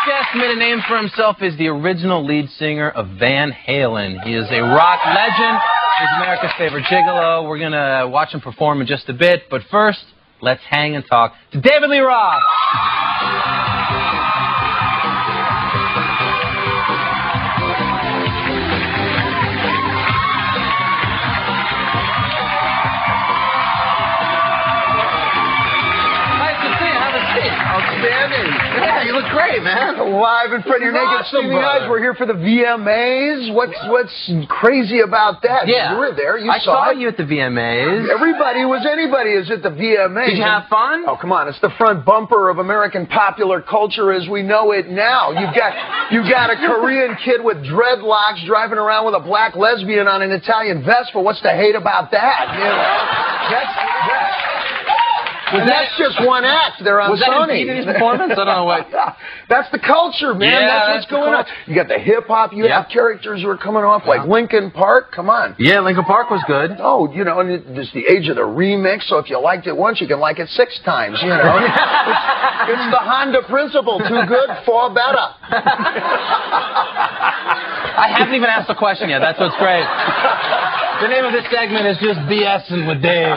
guest made a name for himself as the original lead singer of Van Halen. He is a rock legend. He's America's favorite gigolo. We're going to watch him perform in just a bit. But first, let's hang and talk to David Lee Roth. Outstanding. Yeah, you look great, man. Live in front of your naked streaming eyes. We're here for the VMAs. What's crazy about that? Yeah. You were there. I saw you at the VMAs. Everybody was anybody is at the VMAs. Did you have fun? Oh, come on. It's the front bumper of American popular culture as we know it now. You've got a Korean kid with dreadlocks driving around with a black lesbian on an Italian Vespa. What's to hate about that? You know? That's just one act. They're on Sony. Was that his performance? I don't know what. That's the culture, man. Yeah, that's what's going on. You got the hip-hop. You have characters who are coming off like Linkin Park. Come on. Yeah, Linkin Park was good. Oh, you know, and it's the age of the remix, so if you liked it once, you can like it 6 times, you know. It's the Honda principle. Too good, for better. I haven't even asked the question yet. That's what's great. The name of this segment is just BSing with Dave.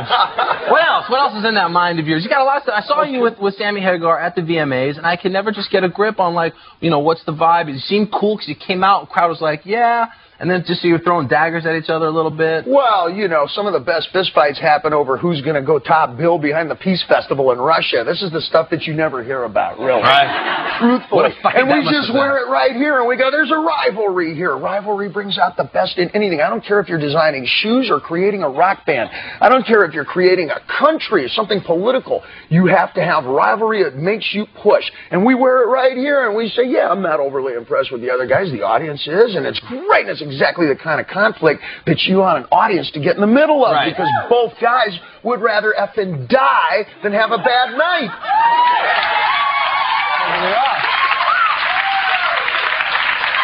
What else? What else is in that mind of yours? You got a lot of stuff. I saw you with Sammy Hagar at the VMAs, and I could never just get a grip on, like, you know, what's the vibe? It seemed cool because you came out, the crowd was like, yeah. And then just so you were throwing daggers at each other a little bit. Well, you know, some of the best fistfights happen over who's going to go top bill behind the Peace Festival in Russia. This is the stuff that you never hear about, really. Right. Truthfully. And we just wear it right here, and we go, there's a rivalry here. Rivalry brings out the best in anything. I don't care if you're designing shoes or creating a rock band. I don't care if you're creating a country or something political. You have to have rivalry. It makes you push. And we wear it right here, and we say, yeah, I'm not overly impressed with the other guys. The audience is, and it's great. It's exactly the kind of conflict that you want an audience to get in the middle of, because both guys would rather effing die than have a bad night.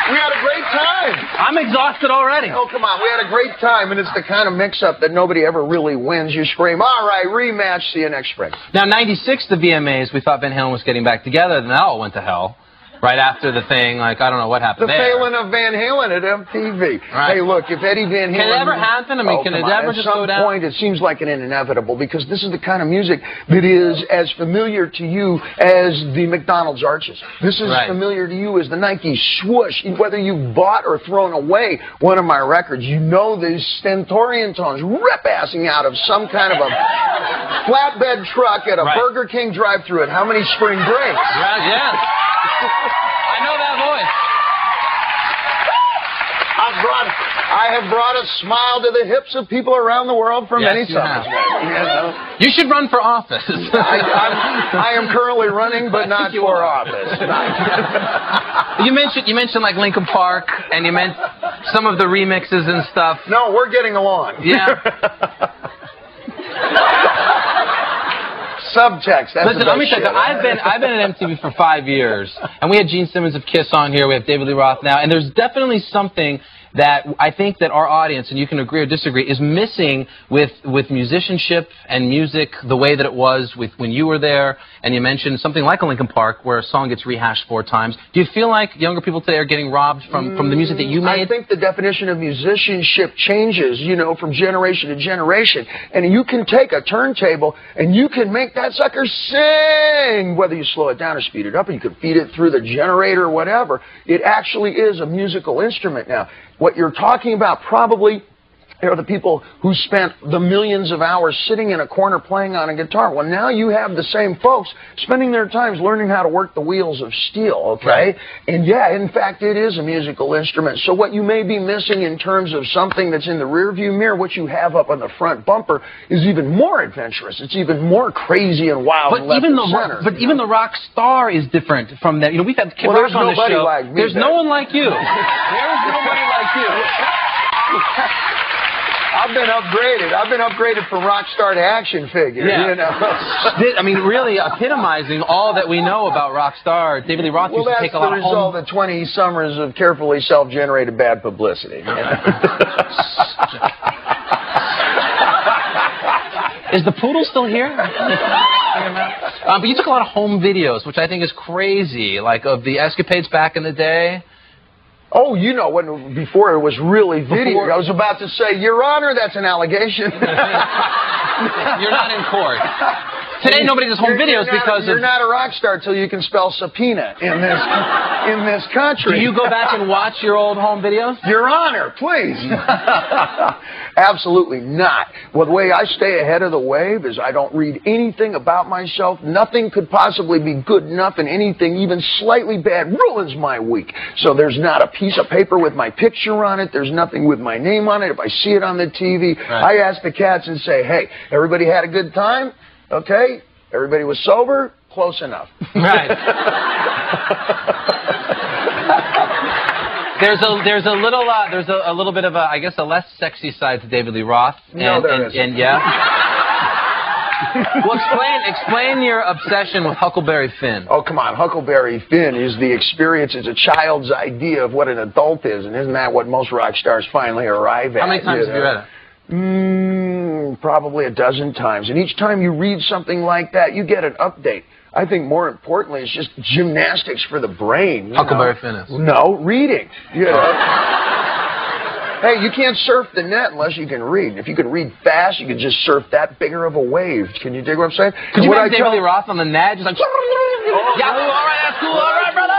We had a great time. I'm exhausted already. Oh, come on. We had a great time, and it's the kind of mix-up that nobody ever really wins. You scream, all right, rematch, see you next spring. Now, 96, the VMAs, we thought Van Halen was getting back together, then that all went to hell. Right after the thing, like, I don't know what happened there. The failing of Van Halen at MTV. Right. Hey, look, if Eddie Van Halen... Can it ever happen? I mean, can it ever just go down? At some point, it seems like an inevitable, because this is the kind of music that is as familiar to you as the McDonald's arches. This is as familiar to you as the Nike swoosh. Whether you bought or thrown away one of my records, you know these stentorian tones rip-assing out of some kind of a flatbed truck at a Burger King drive-thru at how many spring breaks? I know that voice. I have brought a smile to the hips of people around the world for many summers. You should run for office. I am currently running, but not for office. You mentioned like Linkin Park, and you meant some of the remixes and stuff. No, we're getting along. Yeah. Subtext. Listen, let me tell you, I've been at MTV for 5 years, and we had Gene Simmons of Kiss on here. We have David Lee Roth now, and there's definitely something that I think that our audience, and you can agree or disagree, is missing with musicianship and music the way that it was when you were there. And you mentioned something like a Linkin Park where a song gets rehashed 4 times. Do you feel like younger people today are getting robbed from the music that you made? I think the definition of musicianship changes, you know, from generation to generation. And you can take a turntable and you can make that sucker sing, whether you slow it down or speed it up, or you can feed it through the generator or whatever. It actually is a musical instrument now. What you're talking about probably are the people who spent the millions of hours sitting in a corner playing on a guitar. Well, now you have the same folks spending their times learning how to work the wheels of steel, okay? And yeah, in fact, it is a musical instrument. So what you may be missing in terms of something that's in the rearview mirror, what you have up on the front bumper is even more adventurous. It's even more crazy and wild. But even the rock star is different from that. You know, we've had Kid Rock on the show. Like me, there's no one like you. There's nobody like you. I've been upgraded. I've been upgraded from rock star to action figure. Yeah. You know? I mean, really epitomizing all that we know about rock star. David Lee Roth used to take a lot of home... Well, that's the result of 20 summers of carefully self-generated bad publicity. You know? Is the poodle still here? talking about? But you took a lot of home videos, which I think is crazy, like of the escapades back in the day. Oh, you know, before it was really video. I was about to say, Your Honor, that's an allegation. You're not in court. Today, nobody does home videos because you're not a rock star till you can spell subpoena in this country. Do you go back and watch your old home videos? Your Honor, please. Absolutely not. Well, the way I stay ahead of the wave is I don't read anything about myself. Nothing could possibly be good enough, and anything even slightly bad ruins my week. So there's not a piece of paper with my picture on it. There's nothing with my name on it. If I see it on the TV, I ask the cats and say, hey, everybody had a good time? Okay, everybody was sober? Close enough. Right. There's a little bit of a, I guess, a less sexy side to David Lee Roth. No, there isn't. And yeah. Well, explain your obsession with Huckleberry Finn. Oh, come on. Huckleberry Finn is the experience. It's a child's idea of what an adult is, and isn't that what most rock stars finally arrive at? How many times have you read it? Probably a dozen times. And each time you read something like that, you get an update. I think more importantly, it's just gymnastics for the brain. Huckleberry Finn is. No, reading. You know. Hey, you can't surf the net unless you can read. If you can read fast, you can just surf that bigger of a wave. Can you dig what I'm saying? Could you imagine David Lee Roth on the net, just like, Yahoo, all right, that's cool, all right, brother.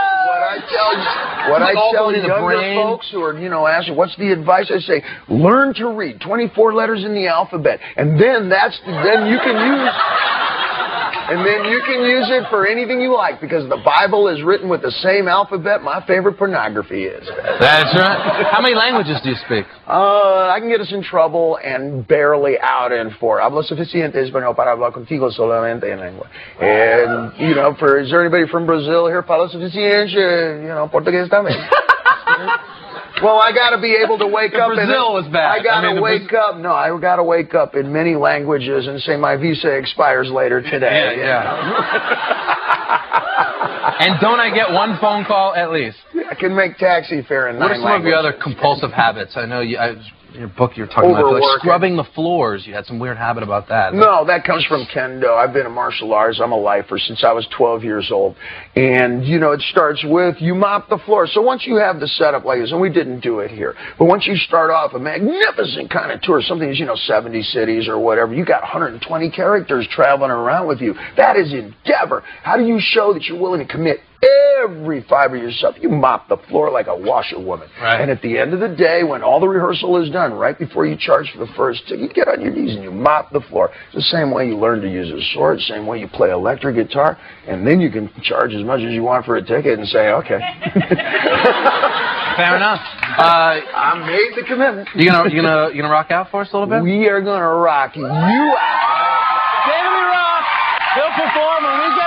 What I tell younger folks who are, asking, what's the advice? I say, learn to read 24 letters in the alphabet, and then you can use it for anything you like, because the Bible is written with the same alphabet my favorite pornography is. That's right. How many languages do you speak? I can get us in trouble and barely out in four. Hablo suficiente español para hablar contigo solamente en lengua. And, is there anybody from Brazil here? Hablo suficiente, portugués también. Well, I got to be able to wake up. Brazil was bad. I got to wake up. No, I got to wake up in many languages and say my visa expires later today. And don't I get one phone call at least? I can make taxi fare in 9 languages. What are some of your other compulsive habits? I know in your book you're talking about like scrubbing the floors. You had some weird habit about that. No, that comes from kendo. I've been a martial artist. I'm a lifer since I was 12 years old. And, it starts with you mop the floor. So once you have the setup like this, and we didn't do it here, but once you start off a magnificent kind of tour, something is, 70 cities or whatever, you got 120 characters traveling around with you. That is endeavor. How do you show that you're willing to commit every fiber of yourself? You mop the floor like a washerwoman. Right. And at the end of the day, when all the rehearsal is done, right before you charge for the first ticket, you get on your knees and you mop the floor. It's the same way you learn to use a sword, same way you play electric guitar, and then you can charge as much as you want for a ticket and say, okay. Fair enough. I made the commitment. You gonna rock out for us a little bit? We are gonna rock you out. David Lee Roth, he'll perform when we get